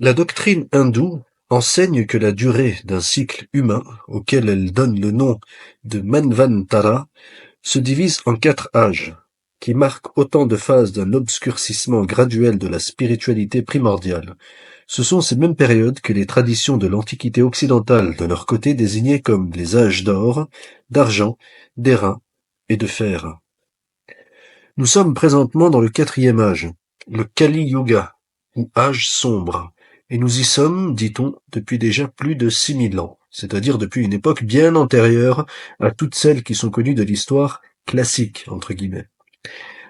La doctrine hindoue enseigne que la durée d'un cycle humain, auquel elle donne le nom de Manvantara, se divise en 4 âges, qui marquent autant de phases d'un obscurcissement graduel de la spiritualité primordiale. Ce sont ces mêmes périodes que les traditions de l'Antiquité occidentale, de leur côté, désignaient comme les âges d'or, d'argent, d'airain et de fer. Nous sommes présentement dans le 4e âge, le Kali Yuga, ou âge sombre, et nous y sommes, dit-on, depuis déjà plus de 6000 ans, c'est-à-dire depuis une époque bien antérieure à toutes celles qui sont connues de l'histoire classique, entre guillemets.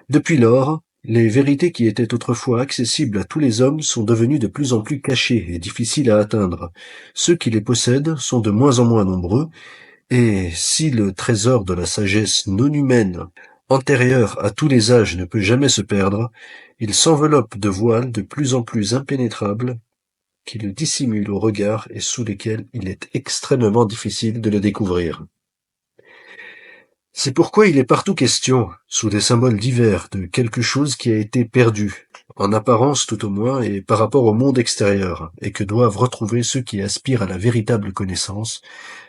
Depuis lors, les vérités qui étaient autrefois accessibles à tous les hommes sont devenues de plus en plus cachées et difficiles à atteindre. Ceux qui les possèdent sont de moins en moins nombreux, et si le trésor de la sagesse non humaine, antérieur à tous les âges, ne peut jamais se perdre, il s'enveloppe de voiles de plus en plus impénétrables qui le dissimulent au regard et sous lesquels il est extrêmement difficile de le découvrir. C'est pourquoi il est partout question, sous des symboles divers, de quelque chose qui a été perdu, en apparence tout au moins, et par rapport au monde extérieur, et que doivent retrouver ceux qui aspirent à la véritable connaissance,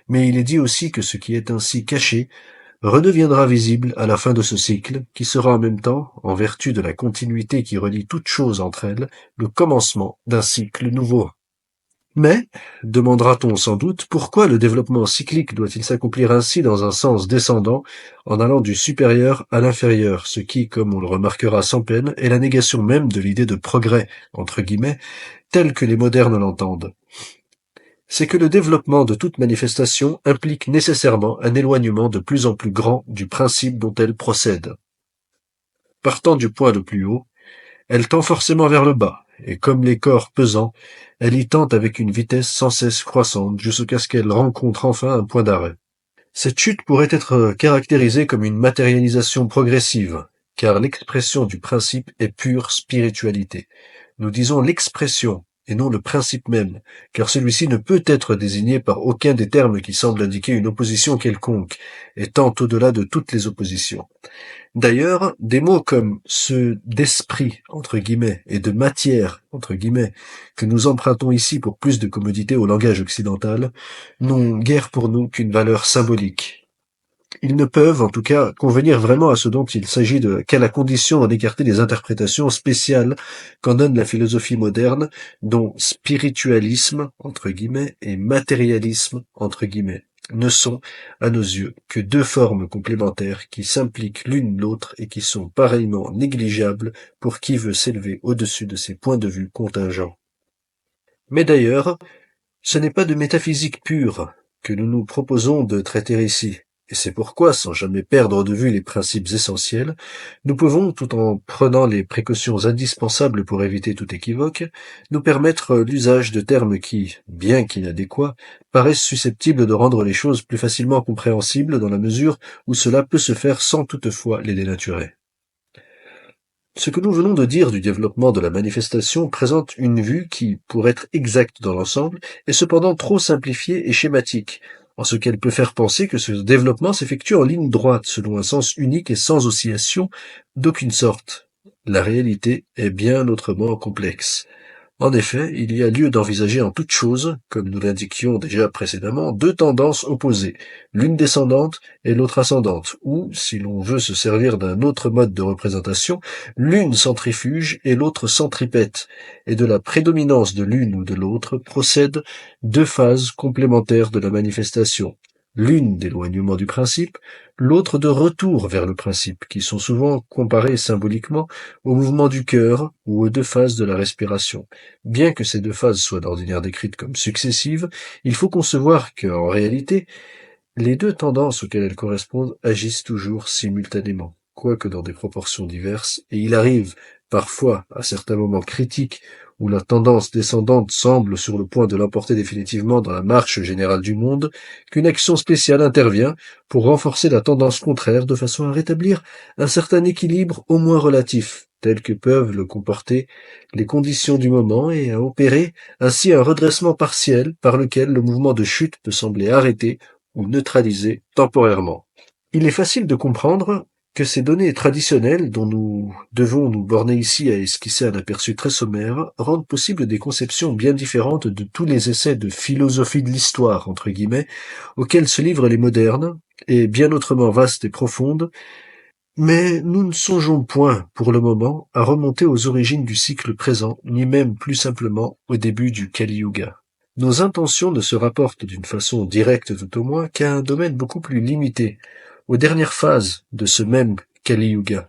mais il est dit aussi que ce qui est ainsi caché redeviendra visible à la fin de ce cycle, qui sera en même temps, en vertu de la continuité qui relie toutes choses entre elles, le commencement d'un cycle nouveau. Mais, demandera-t-on sans doute, pourquoi le développement cyclique doit-il s'accomplir ainsi dans un sens descendant, en allant du supérieur à l'inférieur, ce qui, comme on le remarquera sans peine, est la négation même de l'idée de progrès, entre guillemets, telle que les modernes l'entendent. C'est que le développement de toute manifestation implique nécessairement un éloignement de plus en plus grand du principe dont elle procède. Partant du point le plus haut, elle tend forcément vers le bas, et comme les corps pesants, elle y tend avec une vitesse sans cesse croissante jusqu'à ce qu'elle rencontre enfin un point d'arrêt. Cette chute pourrait être caractérisée comme une matérialisation progressive, car l'expression du principe est pure spiritualité. Nous disons l'expression et non le principe même, car celui-ci ne peut être désigné par aucun des termes qui semblent indiquer une opposition quelconque, étant au-delà de toutes les oppositions. D'ailleurs, des mots comme ceux d'esprit, entre guillemets, et de matière, entre guillemets, que nous empruntons ici pour plus de commodité au langage occidental, n'ont guère pour nous qu'une valeur symbolique. Ils ne peuvent, en tout cas, convenir vraiment à ce dont il s'agit qu'à la condition d'en écarter les interprétations spéciales qu'en donne la philosophie moderne, dont spiritualisme, entre guillemets, et matérialisme, entre guillemets, ne sont, à nos yeux, que deux formes complémentaires qui s'impliquent l'une l'autre et qui sont pareillement négligeables pour qui veut s'élever au-dessus de ces points de vue contingents. Mais d'ailleurs, ce n'est pas de métaphysique pure que nous nous proposons de traiter ici, et c'est pourquoi, sans jamais perdre de vue les principes essentiels, nous pouvons, tout en prenant les précautions indispensables pour éviter tout équivoque, nous permettre l'usage de termes qui, bien qu'inadéquats, paraissent susceptibles de rendre les choses plus facilement compréhensibles dans la mesure où cela peut se faire sans toutefois les dénaturer. Ce que nous venons de dire du développement de la manifestation présente une vue qui, pour être exacte dans l'ensemble, est cependant trop simplifiée et schématique, en ce qu'elle peut faire penser que ce développement s'effectue en ligne droite, selon un sens unique et sans oscillation d'aucune sorte. La réalité est bien autrement complexe. En effet, il y a lieu d'envisager en toute chose, comme nous l'indiquions déjà précédemment, deux tendances opposées, l'une descendante et l'autre ascendante, ou, si l'on veut se servir d'un autre mode de représentation, l'une centrifuge et l'autre centripète, et de la prédominance de l'une ou de l'autre procèdent deux phases complémentaires de la manifestation, l'une d'éloignement du principe, l'autre de retour vers le principe, qui sont souvent comparées symboliquement au mouvement du cœur ou aux deux phases de la respiration. Bien que ces deux phases soient d'ordinaire décrites comme successives, il faut concevoir qu'en réalité, les deux tendances auxquelles elles correspondent agissent toujours simultanément, quoique dans des proportions diverses, et il arrive parfois, à certains moments critiques, où la tendance descendante semble sur le point de l'emporter définitivement dans la marche générale du monde, qu'une action spéciale intervient pour renforcer la tendance contraire de façon à rétablir un certain équilibre au moins relatif, tel que peuvent le comporter les conditions du moment, et à opérer ainsi un redressement partiel par lequel le mouvement de chute peut sembler arrêté ou neutralisé temporairement. Il est facile de comprendre que ces données traditionnelles, dont nous devons nous borner ici à esquisser un aperçu très sommaire, rendent possible des conceptions bien différentes de tous les essais de philosophie de l'histoire, entre guillemets, auxquels se livrent les modernes, et bien autrement vastes et profondes, mais nous ne songeons point, pour le moment, à remonter aux origines du cycle présent, ni même plus simplement au début du Kali Yuga. Nos intentions ne se rapportent d'une façon directe tout au moins qu'à un domaine beaucoup plus limité, aux dernières phases de ce même Kali Yuga.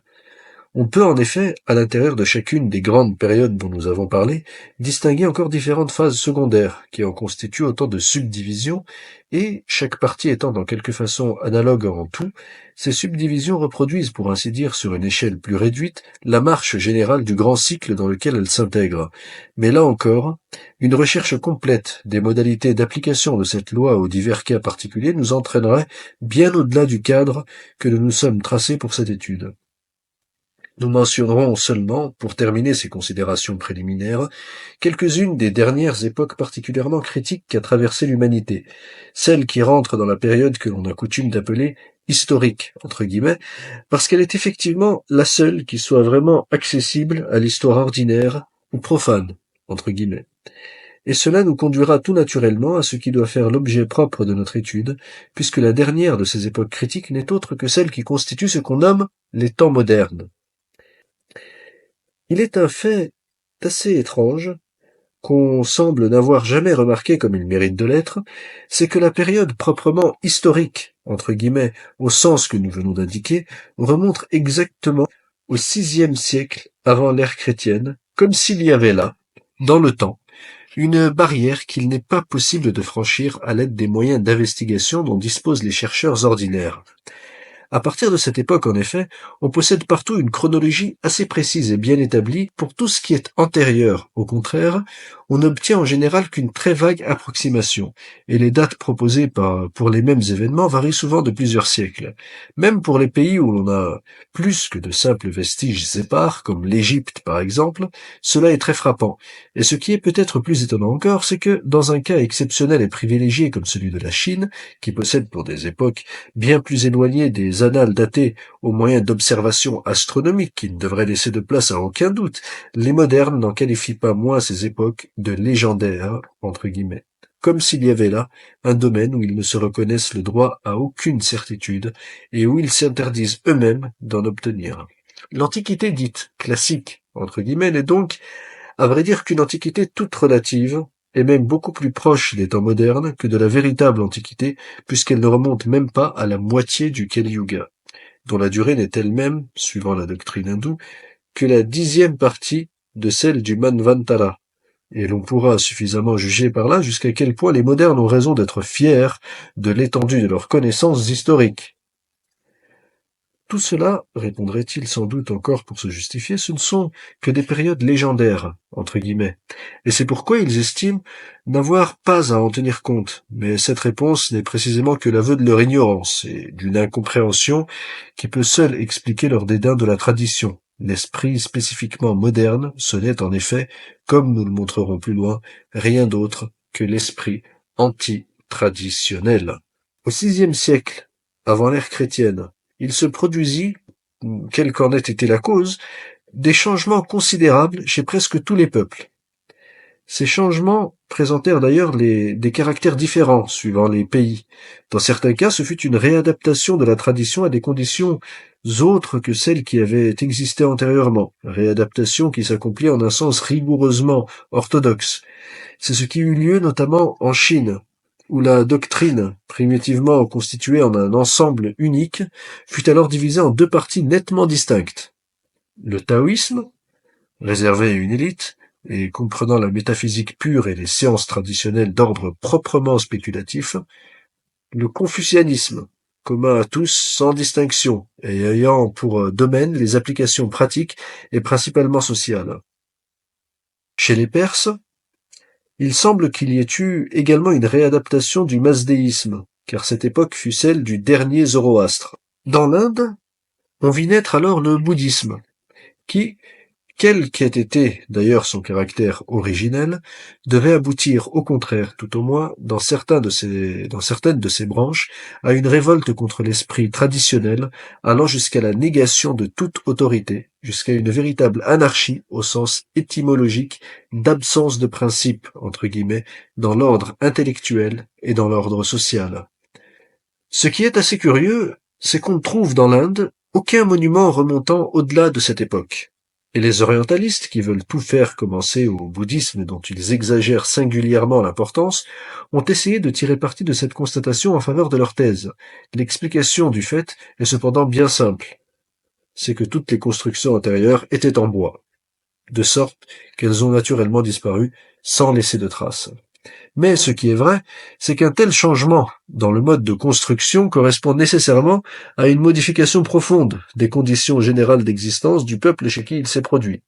On peut en effet, à l'intérieur de chacune des grandes périodes dont nous avons parlé, distinguer encore différentes phases secondaires, qui en constituent autant de subdivisions, et, chaque partie étant dans quelque façon analogue en tout, ces subdivisions reproduisent, pour ainsi dire sur une échelle plus réduite, la marche générale du grand cycle dans lequel elles s'intègrent. Mais là encore, une recherche complète des modalités d'application de cette loi aux divers cas particuliers nous entraînerait bien au-delà du cadre que nous nous sommes tracés pour cette étude. Nous mentionnerons seulement, pour terminer ces considérations préliminaires, quelques-unes des dernières époques particulièrement critiques qu'a traversé l'humanité, celles qui rentrent dans la période que l'on a coutume d'appeler historique, entre guillemets, parce qu'elle est effectivement la seule qui soit vraiment accessible à l'histoire ordinaire ou profane, entre guillemets. Et cela nous conduira tout naturellement à ce qui doit faire l'objet propre de notre étude, puisque la dernière de ces époques critiques n'est autre que celle qui constitue ce qu'on nomme les temps modernes. Il est un fait assez étrange, qu'on semble n'avoir jamais remarqué comme il mérite de l'être, c'est que la période proprement historique, entre guillemets, au sens que nous venons d'indiquer, remonte exactement au VIe siècle avant l'ère chrétienne, comme s'il y avait là, dans le temps, une barrière qu'il n'est pas possible de franchir à l'aide des moyens d'investigation dont disposent les chercheurs ordinaires. À partir de cette époque, en effet, on possède partout une chronologie assez précise et bien établie. Pour tout ce qui est antérieur, au contraire, on n'obtient en général qu'une très vague approximation, et les dates proposées pour les mêmes événements varient souvent de plusieurs siècles. Même pour les pays où l'on a plus que de simples vestiges épars, comme l'Égypte par exemple, cela est très frappant. Et ce qui est peut-être plus étonnant encore, c'est que, dans un cas exceptionnel et privilégié comme celui de la Chine, qui possède pour des époques bien plus éloignées des annales datées au moyen d'observations astronomiques qui ne devraient laisser de place à aucun doute, les modernes n'en qualifient pas moins ces époques de légendaires, entre guillemets. Comme s'il y avait là un domaine où ils ne se reconnaissent le droit à aucune certitude et où ils s'interdisent eux-mêmes d'en obtenir. L'Antiquité dite classique, entre guillemets, n'est donc, à vrai dire, qu'une Antiquité toute relative, et même beaucoup plus proche des temps modernes que de la véritable Antiquité, puisqu'elle ne remonte même pas à la moitié du Kali Yuga, dont la durée n'est elle-même, suivant la doctrine hindoue, que la 10e partie de celle du Manvantara. Et l'on pourra suffisamment juger par là jusqu'à quel point les modernes ont raison d'être fiers de l'étendue de leurs connaissances historiques. Tout cela, répondrait-il sans doute encore pour se justifier, ce ne sont que des périodes légendaires, entre guillemets, et c'est pourquoi ils estiment n'avoir pas à en tenir compte. Mais cette réponse n'est précisément que l'aveu de leur ignorance et d'une incompréhension qui peut seule expliquer leur dédain de la tradition. L'esprit spécifiquement moderne, ce n'est en effet, comme nous le montrerons plus loin, rien d'autre que l'esprit anti-traditionnel. Au VIe siècle, avant l'ère chrétienne, il se produisit, quelle qu'en ait été la cause, des changements considérables chez presque tous les peuples. Ces changements présentèrent d'ailleurs des caractères différents suivant les pays. Dans certains cas, ce fut une réadaptation de la tradition à des conditions autres que celles qui avaient existé antérieurement, réadaptation qui s'accomplit en un sens rigoureusement orthodoxe. C'est ce qui eut lieu notamment en Chine, où la doctrine, primitivement constituée en un ensemble unique, fut alors divisée en deux parties nettement distinctes. Le taoïsme, réservé à une élite, et comprenant la métaphysique pure et les sciences traditionnelles d'ordre proprement spéculatif, le confucianisme, commun à tous sans distinction, et ayant pour domaine les applications pratiques et principalement sociales. Chez les Perses, il semble qu'il y ait eu également une réadaptation du mazdéisme, car cette époque fut celle du dernier Zoroastre. Dans l'Inde, on vit naître alors le bouddhisme, qui, quel qu'ait été d'ailleurs son caractère originel, devait aboutir au contraire, tout au moins, dans certaines de ses branches, à une révolte contre l'esprit traditionnel, allant jusqu'à la négation de toute autorité, jusqu'à une véritable anarchie au sens étymologique d'absence de principe, entre guillemets, dans l'ordre intellectuel et dans l'ordre social. Ce qui est assez curieux, c'est qu'on ne trouve dans l'Inde aucun monument remontant au-delà de cette époque. Et les orientalistes, qui veulent tout faire commencer au bouddhisme dont ils exagèrent singulièrement l'importance, ont essayé de tirer parti de cette constatation en faveur de leur thèse. L'explication du fait est cependant bien simple. C'est que toutes les constructions antérieures étaient en bois, de sorte qu'elles ont naturellement disparu sans laisser de traces. Mais ce qui est vrai, c'est qu'un tel changement dans le mode de construction correspond nécessairement à une modification profonde des conditions générales d'existence du peuple chez qui il s'est produit.